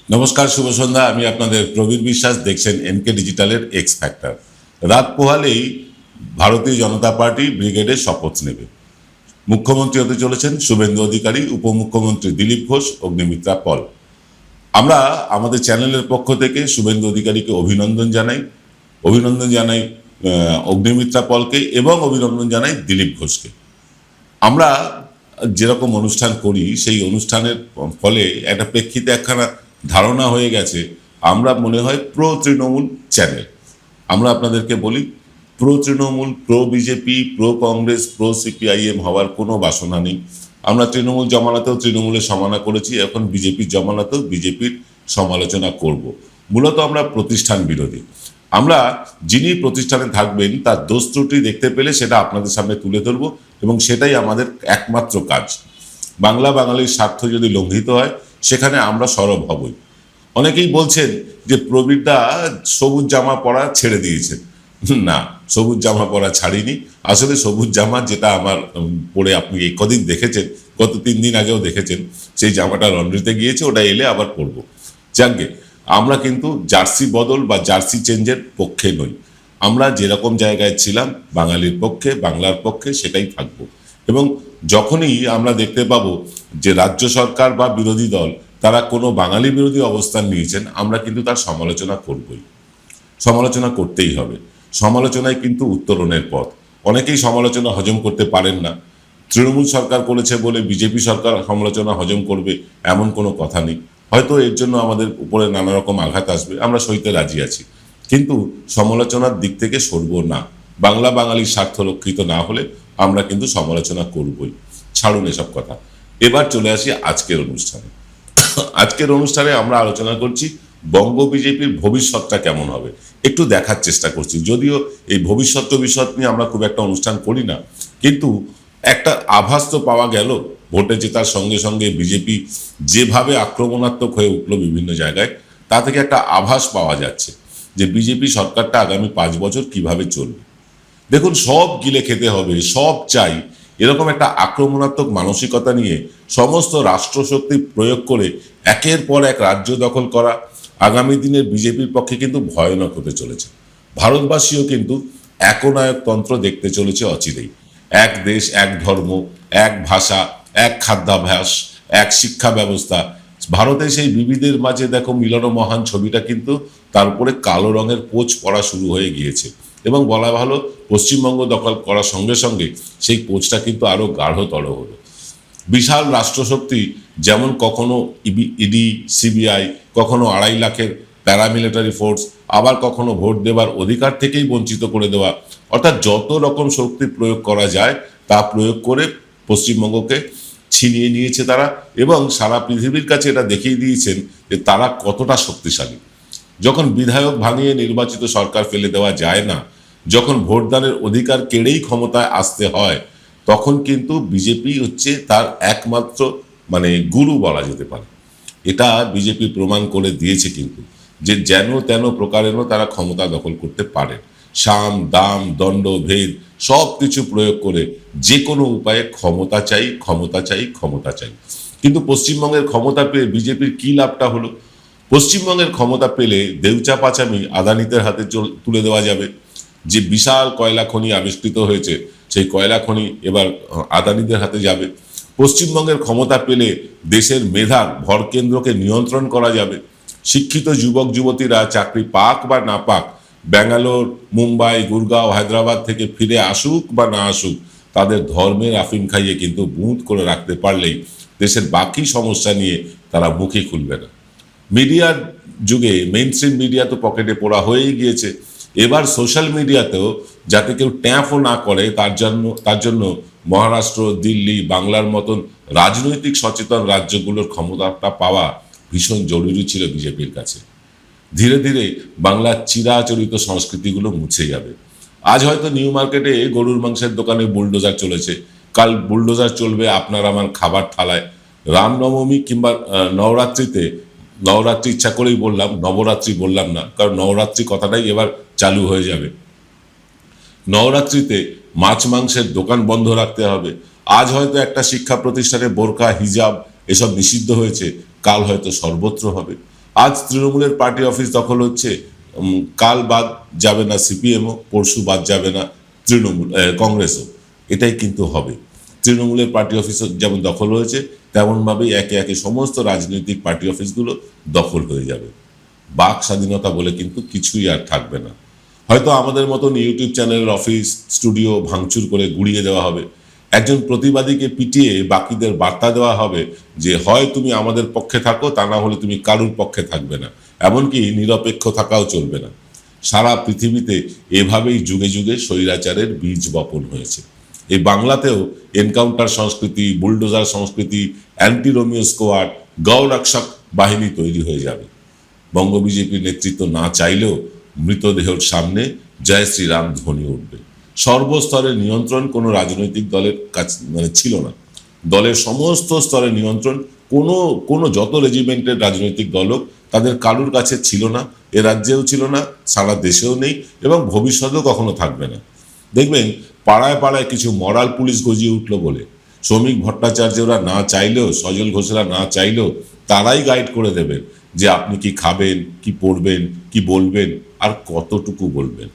নমস্কার, শুভ সন্ধ্যা। আমি আপনাদের প্রবীর বিশ্বাস, দেখছেন এনকে ডিজিটালের এক্স ফ্যাক্টর। রাত পোহালেই ভারতীয় জনতা পার্টি ব্রিগেডের শপথ নেবে। মুখ্যমন্ত্রী হতে চলেছেন শুভেন্দু অধিকারী, উপমুখ্যমন্ত্রী দিলীপ ঘোষ, অগ্নিমিত্রা পল। আমরা আমাদের চ্যানেলের পক্ষ থেকে শুভেন্দু অধিকারীকে অভিনন্দন জানাই অগ্নিমিত্রা পলকে, এবং অভিনন্দন জানাই দিলীপ ঘোষকে। আমরা যেরকম অনুষ্ঠান করি, সেই অনুষ্ঠানের ফলে একটা প্রেক্ষিতে একখানা ধারণা হয়ে গেছে আমরা মনে হয় প্রো তৃণমূল চ্যানেল। আমরা আপনাদেরকে বলি, pro Trinamool, pro BJP, pro Congress, pro CPIM হওয়ার কোনো বাসনা নেই। আমরা তৃণমূল জমানাতেও তৃণমূলের সমালোচনা করেছি, এখন বিজেপির জমানাতেও বিজেপির সমালোচনা করব। মূলত আমরা প্রতিষ্ঠান বিরোধী। আমরা যিনি প্রতিষ্ঠানে থাকবেন তার দোষ ত্রুটি দেখতে পেলে সেটা আপনাদের সামনে তুলে ধরব, এবং সেটাই আমাদের একমাত্র কাজ। বাঙালির স্বার্থ যদি লঙ্ঘিত হয় সেখানে আমরা সরব হবই। অনেকেই বলছেন যে প্রবীরদা সবুজ জামা পরা ছেড়ে দিয়েছেন। না, সবুজ জামা পরা ছাড়িনি। আসলে সবুজ জামা যেটা আমার পরে আপনি এই কদিন দেখেছেন, গত 3 দিন আগেও দেখেছেন, সেই জামাটা লন্ড্রিতে গিয়েছে, ওটা এলে আবার পরবো। যাকে আমরা কিন্তু জার্সি বদল বা জার্সি চেঞ্জের পক্ষে নই। আমরা যেরকম জায়গায় ছিলাম বাঙালির পক্ষে, বাংলার পক্ষে, সেটাই থাকবো। এবং যখনই আমরা দেখতে পাবো যে রাজ্য সরকার বা বিরোধী দল তারা কোনো বাঙালি বিরোধী অবস্থান নিয়েছেন, আমরা কিন্তু তার সমালোচনা করবই। সমালোচনা করতেই হবে। সমালোচনায় কিন্তু উত্তরণের পথ। অনেকেই সমালোচনা হজম করতে পারেন না। তৃণমূল সরকার করেছে বলে বিজেপি সরকার সমালোচনা হজম করবে এমন কোনো কথা নেই। হয়তো এর জন্য আমাদের উপরে নানা রকম আঘাত আসবে, আমরা সইতে রাজি আছি, কিন্তু সমালোচনার দিক থেকে সরব না। বাঙালির স্বার্থ রক্ষিত না হলে আমরা কিন্তু সমালোচনা করবই। ছাড়ুন এসব কথা। এবার চলে আসি আজকের অনুষ্ঠানে। আজকের অনুষ্ঠানে আমরা আলোচনা করছি বঙ্গ বিজেপির ভবিষ্যৎটা কেমন হবে, একটু দেখার চেষ্টা করছি। যদিও এই ভবিষ্যৎ নিয়ে আমরা খুব একটা অনুষ্ঠান করি না, কিন্তু একটা আভাস তো পাওয়া গেল। ভোটে জেতার সঙ্গে সঙ্গে বিজেপি যেভাবে আক্রমণাত্মক হয়ে উঠলো বিভিন্ন জায়গায়, তা থেকে একটা আভাস পাওয়া যাচ্ছে যে বিজেপি সরকারটা আগামী 5 বছর কিভাবে চলবে। দেখুন, সব গিলে খেতে হবে, সব চাই, এরকম একটা আক্রমণাত্মক মানসিকতা নিয়ে সমস্ত রাষ্ট্রশক্তি প্রয়োগ করে একের পর এক রাজ্য দখল করা আগামী দিনের বিজেপির পক্ষে কিন্তু ভয়ানক হতে চলেছে। ভারতবাসীও কিন্তু একনায়কতন্ত্র দেখতে চলেছে অচিরেই। এক দেশ, এক ধর্ম, এক ভাষা, এক খাদ্যাভ্যাস, এক শিক্ষা ব্যবস্থা। ভারতে সেই বিবিধের মাঝে দেখো মিলন মহান ছবিটা কিন্তু তার উপরে কালো রঙের পোচ পড়া শুরু হয়ে গিয়েছে, এবং বলা ভালো পশ্চিমবঙ্গ দখল করার সঙ্গে সঙ্গে সেই পোচটা কিন্তু আরো গাঢ়তর হলো। বিশাল রাষ্ট্রশক্তি যেমন কখনো ইডি, সিবিআই, কখনো 2.5 লাখের প্যারামিলিটারি ফোর্স, আবার কখনো ভোট দেবার অধিকার থেকেই বঞ্চিত করে দেওয়া, অর্থাৎ যত রকম শক্তি প্রয়োগ করা যায় তা প্রয়োগ করে পশ্চিমবঙ্গকে ছিনিয়ে নিয়েছে তারা, এবং সারা পৃথিবীর কাছে এটা দেখিয়ে দিয়েছেন যে তারা কতটা শক্তিশালী। যখন বিধায়ক ভাঙিয়ে নির্বাচিত সরকার ফেলে দেওয়া যায় না, যখন ভোটদানের অধিকার কেড়েই ক্ষমতায় আসতে হয়, তখন কিন্তু বিজেপি হচ্ছে তার একমাত্র গুরু বলা যেতে পারে। এটা বিজেপি প্রমাণ করে দিয়েছে কিন্তু, যে যেন তেন প্রকারেণও তারা ক্ষমতা দখল করতে পারে। সাম দাম দণ্ড ভেদ সব কিছু প্রয়োগ করে যে কোনো উপায়ে ক্ষমতা চাই, ক্ষমতা চাই, ক্ষমতা চাই। কিন্তু পশ্চিমবঙ্গের ক্ষমতা পেয়ে বিজেপির কি লাভটা হলো? পশ্চিমবঙ্গের ক্ষমতা পেলে দেউচা পাচামি আদানিদের হাতে তুলে দেওয়া যাবে। যে বিশাল কয়লা খনি আবিষ্কৃত হয়েছে, সেই কয়লা খনি এবার আদানিদের হাতে যাবে। পশ্চিমবঙ্গের ক্ষমতা পেলে দেশের মেধার ভরকেন্দ্রকে নিয়ন্ত্রণ করা যাবে। শিক্ষিত যুবক যুবতীরা চাকরি পাক বা না পাক, ব্যাঙ্গালোর, মুম্বাই, গুরগাঁও, হায়দ্রাবাদ থেকে ফিরে আসুক বা না আসুক, তাদের ধর্মের আফিম খাইয়ে কিন্তু বুঁদ করে রাখতে পারলেই দেশের বাকি সমস্যা নিয়ে তারা মুখই খুলবে না। মিডিয়ার যুগে মেইন স্ট্রিম মিডিয়া তো পকেটে পড়া হয়েই গিয়েছে, এবার সোশ্যাল মিডিয়াতেও যাতে কেউ ট্যাপও না করে তার জন্য মহারাষ্ট্র, দিল্লি, বাংলার মতন রাজনৈতিক সচেতন রাজ্যগুলোর ক্ষমতাটা পাওয়া ভীষণ জরুরি ছিল বিজেপির কাছে। ধীরে ধীরে বাংলার চিরাচরিত সংস্কৃতিগুলো মুছে যাবে। আজ হয়তো নিউ মার্কেটে গরুর মাংসের দোকানে বুলডোজার চলেছে, কাল বুলডোজার চলবে আপনার আমার খাবার থালায়। রামনবমী কিংবা নবরাত্রি ইচ্ছা করেই বললাম, নবরাত্রি বললাম না, কারণ নবরাত্রি কথাটাই এবার চালু হয়ে যাবে। নবরাত্রিতে মাছ মাংসের দোকান বন্ধ রাখতে হবে। আজ হয়তো একটা শিক্ষা প্রতিষ্ঠানে বোরকা, হিজাব এসব নিষিদ্ধ হয়েছে, কাল হয়তো সর্বত্র হবে। আজ তৃণমূলের পার্টি অফিস দখল হচ্ছে, কাল বাদ যাবে না সিপিএমও, পরশু বাদ যাবে না তৃণমূল কংগ্রেসও। এটাই কিন্তু হবে। তৃণমূলের পার্টি অফিস যেমন দখল হয়েছে, তেমনভাবেই একে একে সমস্ত রাজনৈতিক পার্টি অফিসগুলো দখল হয়ে যাবে। বাক স্বাধীনতা বলে কিন্তু কিছুই আর থাকবে না। হয়তো আমাদের মতন ইউটিউব চ্যানেলের অফিস স্টুডিও ভাঙচুর করে গুড়িয়ে দেওয়া হবে। একজন প্রতিবাদীকে পিটিয়ে বাকিদের বার্তা দেওয়া হবে যে হয় তুমি আমাদের পক্ষে থাকো, তা না হলে তুমি কারুর পক্ষে থাকবে না, এমনকি নিরপেক্ষ থাকাও চলবে না। সারা পৃথিবীতে এভাবেই যুগে যুগে স্বৈরাচারের বীজ বপন হয়েছে। এই বাংলাতেও এনকাউন্টার সংস্কৃতি, বুলডোজার সংস্কৃতি, অ্যান্টি রোমিও স্কোয়াড, গৌরক্ষক বাহিনী তৈরি হয়ে যাবে। বঙ্গ বিজেপির নেতৃত্ব না চাইলেও মৃতদেহের সামনে জয় শ্রীরাম ধ্বনি উঠবে। সর্বস্তরের নিয়ন্ত্রণ কোনো রাজনৈতিক দলের কাছে ছিল না। দলের সমস্ত স্তরের নিয়ন্ত্রণ কোনো যত রেজিমেন্টের রাজনৈতিক দল হোক, তাদের কারুর কাছে ছিল না। এ রাজ্যেও ছিল না, সারা দেশেও নেই, এবং ভবিষ্যতেও কখনো থাকবে না। দেখবেন পাড়ায় পাড়ায় কিছু মরাল পুলিশ গজিয়ে উঠল বলে শ্রমিক ভট্টাচার্যরা না চাইলেও, সজল ঘোষেরা না চাইলেও তারাই গাইড করে দেবেন যে আপনি কি খাবেন, কি পড়বেন, কি বলবেন, আর কতটুকু বলবেন।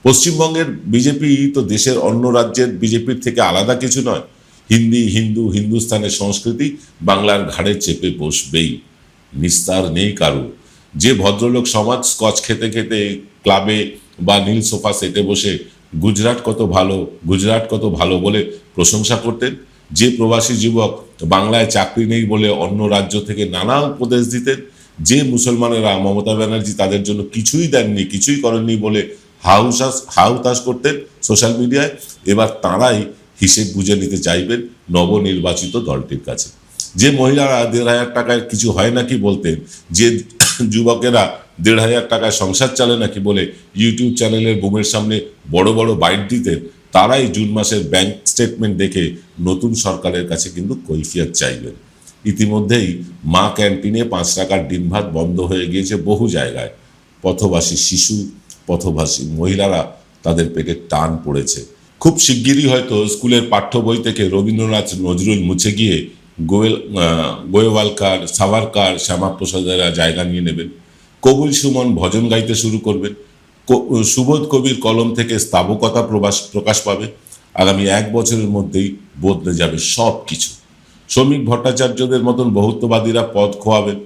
পশ্চিমবঙ্গের বিজেপি তো দেশের অন্য রাজ্যের বিজেপির থেকে আলাদা কিছু নয়। হিন্দি, হিন্দু, হিন্দুস্তানের সংস্কৃতি বাংলার ঘাড়ে চেপে বসবেই, নিস্তার নেই কারো। যে ভদ্রলোক সমাজ স্কচ খেতে খেতে ক্লাবে বা নীল সোফা সেটে বসে গুজরাট কত ভালো, গুজরাট কত ভালো বলে প্রশংসা করতেন, যে প্রবাসী যুবক বাংলায় চাকরি নেই বলে অন্য রাজ্য থেকে নানা উপদেশ দিতেন, যে মুসলমানেরা মমতা ব্যানার্জি তাদের জন্য কিছুই দেননি, কিছুই করেননি বলে হাউতাস করতেন সোশ্যাল মিডিয়ায়, এবার তাঁরাই হিসেব বুঝে নিতে চাইবেন নবনির্বাচিত দলটির কাছে। যে মহিলারা 1,500 টাকায় কিছু হয় নাকি বলতেন, যে যুবকেরা 1,500 টাকায় সংসার চলে নাকি বলে ইউটিউব চ্যানেলের বুমের সামনে বড় বড় বাইট দিতেন, তারাই জুন মাসের ব্যাংক স্টেটমেন্ট দেখে নতুন সরকারের কাছে কিন্তু কৈফিয়ত চাইবেন। ইতিমধ্যেই মা ক্যান্টিনে 5 টাকার ডিম ভাত বন্ধ হয়ে গিয়েছে বহু জায়গায়। পথবাসী শিশু, পথবাসী মহিলারা, তাদের পেটে টান পড়েছে। খুব শিগগিরই হয়তো স্কুলের পাঠ্য বই থেকে রবীন্দ্রনাথ, নজরুল মুছে গিয়ে গোয়েওয়ালকার, সাভারকার, শ্যামাপ্রসাদেরা জায়গা নিয়ে নেবেন। কবুল সুমন ভজন গাইতে শুরু করবেন। সুবোধ কবির কলম থেকে স্তাবকতা প্রকাশ পাবে। আগামী 1 বছরের মধ্যেই বদলে যাবে সব কিছু। শ্রমিক ভট্টাচার্যদের মতন বহুত্ববাদীরা পদ খোয়াবেন।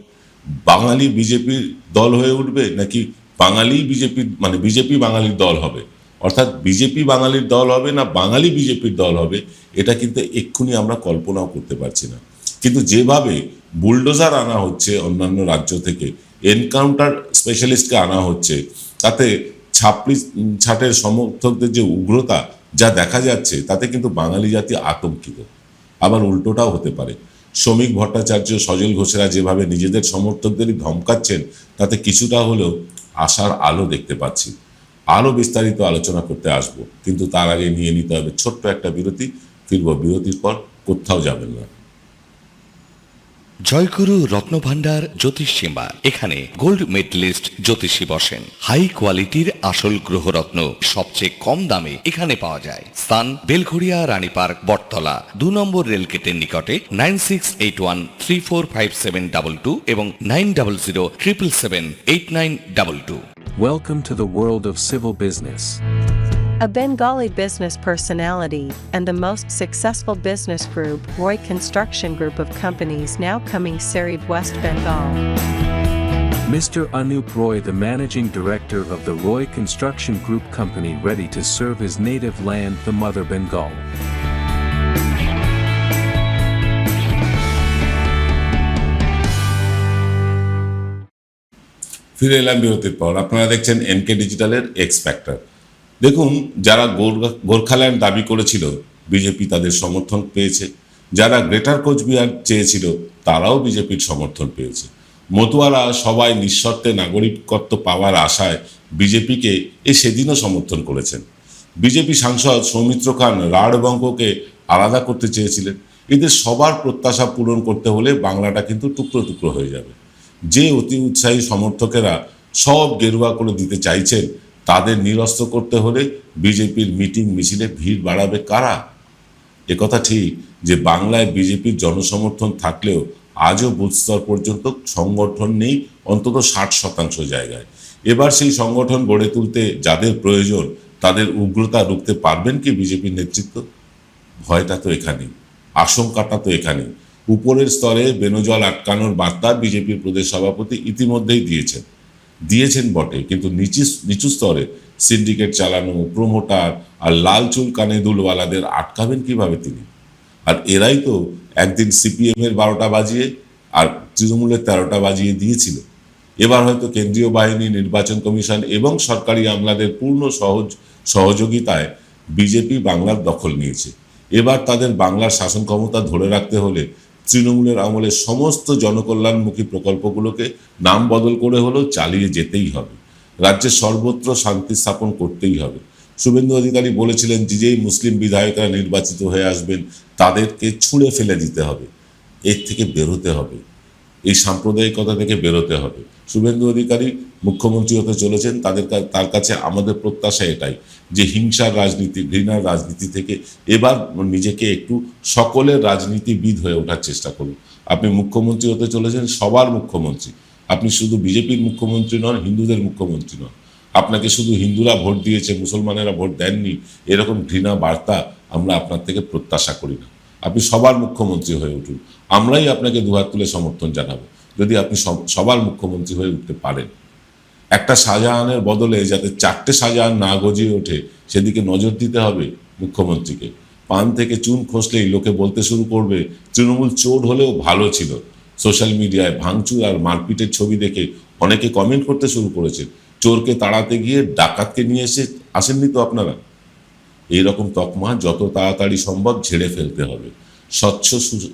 বাঙালি বিজেপির দল হয়ে উঠবে, নাকি বাঙালি বিজেপি বিজেপি বাঙালির দল হবে? অর্থাৎ বিজেপি বাঙালির দল হবে না বাঙালি বিজেপির দল হবে, এটা কিন্তু এক্ষুনি আমরা কল্পনাও করতে পারছি না। কিন্তু যেভাবে বুলডোজার আনা হচ্ছে অন্যান্য রাজ্য থেকে, এনকাউন্টার স্পেশালিস্টকে আনা হচ্ছে, তাতে ছাটের সমর্থকদের যে উগ্রতা যা দেখা যাচ্ছে, তাতে কিন্তু বাঙালি জাতি আতঙ্কিত। আবার উল্টোটাও হতে পারে। শ্রমিক ভট্টাচার্য, সজল ঘোষেরা যেভাবে নিজেদের সমর্থকদেরই ধমকাচ্ছেন, তাতে কিছুটা হলেও আশার আলো দেখতে পাচ্ছি। আরও বিস্তারিত আলোচনা করতে আসবো, কিন্তু তার আগে নিয়ে নিতে হবে ছোট্ট একটা বিরতি। ফিরব বিরতির পর, কোথাও যাবেন না। জয়গুরু রত্নভান্ডার জ্যোতিষ সীমা, এখানে গোল্ড মেডেলিস্ট জ্যোতিষী বসেন। হাই কোয়ালিটির আসল গ্রহরত্ন সবচেয়ে কম দামে এখানে পাওয়া যায়। স্থান বেলঘড়িয়া, রানী পার্ক, বটতলা, 2 নম্বর রেলগেটের নিকটে। 9681345722 এবং 9007778922। Welcome to the world of civil business. A Bengali business personality and the most successful business group, Roy Construction Group of companies, now coming Sarib, West Bengal. Mr. Anup Roy, the managing director of the Roy Construction Group company, ready to serve his native land, the mother Bengal. ফিরে এলাম বিরতির পর। আপনারা দেখছেন NK ডিজিটালের x factor. দেখুন, যারা গোর্খাল্যান্ড দাবি করেছিল, বিজেপি তাদের সমর্থন পেয়েছে। যারা গ্রেটার কোচবিহার চেয়েছিল, তারাও বিজেপির সমর্থন পেয়েছে। মতুয়ারা সবাই নিঃশর্তে নাগরিকত্ব পাওয়ার আশায় বিজেপিকে সেদিনও সমর্থন করেছেন। বিজেপি সাংসদ সৌমিত্র খান রাঢ়বঙ্গকে আলাদা করতে চেয়েছিলেন। এদের সবার প্রত্যাশা পূরণ করতে হলে বাংলাটা কিন্তু টুকরো টুকরো হয়ে যাবে। যে অতি উৎসাহী সমর্থকেরা সব গেরুয়া করে দিতে চাইছেন, তাদের নিরস্ত করতে হলে বিজেপির মিটিং মিছিলে ভিড় বাড়াবে কারা? একথা ঠিক যে বাংলায় বিজেপির জনসমর্থন থাকলেও আজও বুথ স্তর পর্যন্ত সংগঠন নেই অন্তত 60% জায়গায়। এবার সেই সংগঠন গড়ে তুলতে যাদের প্রয়োজন তাদের উগ্রতা রুখতে পারবেন কি বিজেপির নেতৃত্ব? ভয়টা তো এখানেই, আশঙ্কাটা তো এখানেই। উপরের স্তরে বেনজল আটকানোর বার্তা বিজেপির প্রদেশ সভাপতি ইতিমধ্যেই দিয়েছেন বটে, কিন্তু নিচু স্তরে সিন্ডিকেট চালানো, প্রমোটার আর লাল চুল কানে দুলওয়ালাদের আটকাবেন কিভাবে তিনি? আর এরাই তো একদিন সিপিএম এর 12টা বাজিয়ে আর তৃণমূলের 13টা বাজিয়ে দিয়েছিল। এবার হয়তো কেন্দ্রীয় বাহিনী, নির্বাচন কমিশন এবং সরকারি আমলাদের পূর্ণ সহযোগিতায় বিজেপি বাংলার দখল নিয়েছে। এবার তাদের বাংলার শাসন ক্ষমতা ধরে রাখতে হলে তৃণমূলের আমলে সমস্ত জনকল্যাণমুখী প্রকল্পগুলোকে নাম বদল করে হলেও চালিয়ে যেতেই হবে। রাজ্যে সর্বত্র শান্তি স্থাপন করতেই হবে। শুভেন্দু অধিকারী বলেছিলেন যেই মুসলিম বিধায়করা নির্বাচিত হয়ে আসবেন তাদেরকে ছুঁড়ে ফেলে দিতে হবে। এর থেকে বেরোতে হবে, এই সাম্প্রদায়িকতা থেকে বেরোতে হবে। শুভেন্দু অধিকারী মুখ্যমন্ত্রী হতে চলেছেন, তার কাছে আমাদের প্রত্যাশা এটাই যে হিংসার রাজনীতি, ঘৃণার রাজনীতি থেকে এবার নিজেকে একটু সকলের রাজনীতিবিদ হয়ে ওঠার চেষ্টা করুন। আপনি মুখ্যমন্ত্রী হতে চলেছেন সবার মুখ্যমন্ত্রী। আপনি শুধু বিজেপির মুখ্যমন্ত্রী নন, হিন্দুদের মুখ্যমন্ত্রী নন। আপনাকে শুধু হিন্দুরা ভোট দিয়েছে, মুসলমানেরা ভোট দেননি, এরকম ঘৃণা বার্তা আমরা আপনার থেকে প্রত্যাশা করি না। আপনি সবার মুখ্যমন্ত্রী হয়ে উঠুন। আমরাই আপনাকে দুহাত তুলে সমর্থন জানাবো যদি আপনি সবার মুখ্যমন্ত্রী হয়ে উঠতে পারেন। একটা শাহজাহানের বদলে যাতে 4টে শাহজাহান না গজিয়ে ওঠে সেদিকে নজর দিতে হবে মুখ্যমন্ত্রীকে। পান থেকে চুন খসলেই লোকে বলতে শুরু করবে তৃণমূল চোর হলেও ভালো ছিল। সোশ্যাল মিডিয়ায় ভাঙচুর আর মারপিটের ছবি দেখে অনেকে কমেন্ট করতে শুরু করেছে, চোরকে তাড়াতে গিয়ে ডাকাতকে নিয়ে আসেননি তো আপনারা? এইরকম তকমা যত তাড়াতাড়ি সম্ভব ঝেড়ে ফেলতে হবে। স্বচ্ছ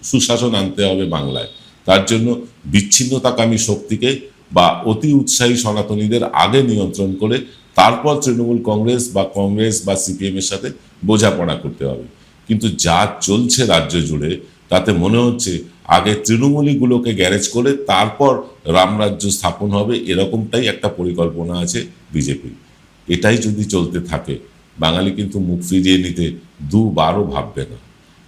সুশাসন আনতে হবে বাংলায়। তার জন্য বিচ্ছিন্নতাকামী শক্তিকে বা অতি উৎসাহী সনাতনীদের আগে নিয়ন্ত্রণ করে তারপর তৃণমূল কংগ্রেস বা সিপিএম এর সাথে বোঝাপড়া করতে হবে। কিন্তু যা চলছে রাজ্য জুড়ে তাতে মনে হচ্ছে আগে তৃণমূলীগুলোকে গ্যারেজ করে তারপর রামরাজ্য স্থাপন হবে, এরকমটাই একটা পরিকল্পনা আছে বিজেপির। এটাই যদি চলতে থাকে বাঙালি কিন্তু মুখ ফিরিয়ে নিতে দুবারও ভাববে না।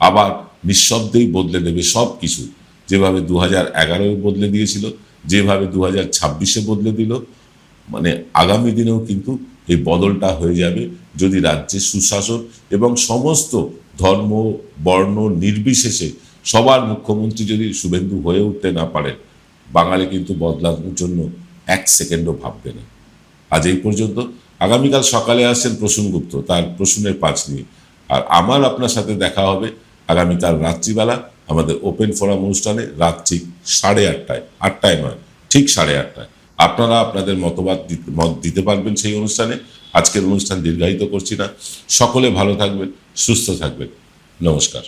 আবার নিঃশব্দেই বদলে দেবে সব কিছু। যেভাবে 2011 বদলে দিয়েছিল, যেভাবে 2026 বদলে দিল, মানে আগামী দিনেও কিন্তু এই বদলটা হয়ে যাবে যদি রাজ্যে সুশাসন এবং সমস্ত ধর্ম বর্ণ নির্বিশেষে সবার মুখ্যমন্ত্রী যদি শুভেন্দু হয়ে উঠতে না পারেন, বাঙালি কিন্তু বদলানোর জন্য 1 সেকেন্ডও ভাববে না। আজ এই পর্যন্ত। আগামীকাল সকালে আসছেন প্রসূন গুপ্ত তার প্রসূনের 5 নিয়ে। আর আমার আপনার সাথে দেখা হবে আগামীকাল রাত্রিবেলা আমাদের ওপেন ফোরাম অনুষ্ঠানে, রাত ঠিক 8:30টায়, 8টায় নয়, ঠিক 8:30টায়। আপনারা আপনাদের মত দিতে পারবেন সেই অনুষ্ঠানে। আজকের অনুষ্ঠান দীর্ঘায়িত করছি না। সকলে ভালো থাকবেন, সুস্থ থাকবেন। নমস্কার।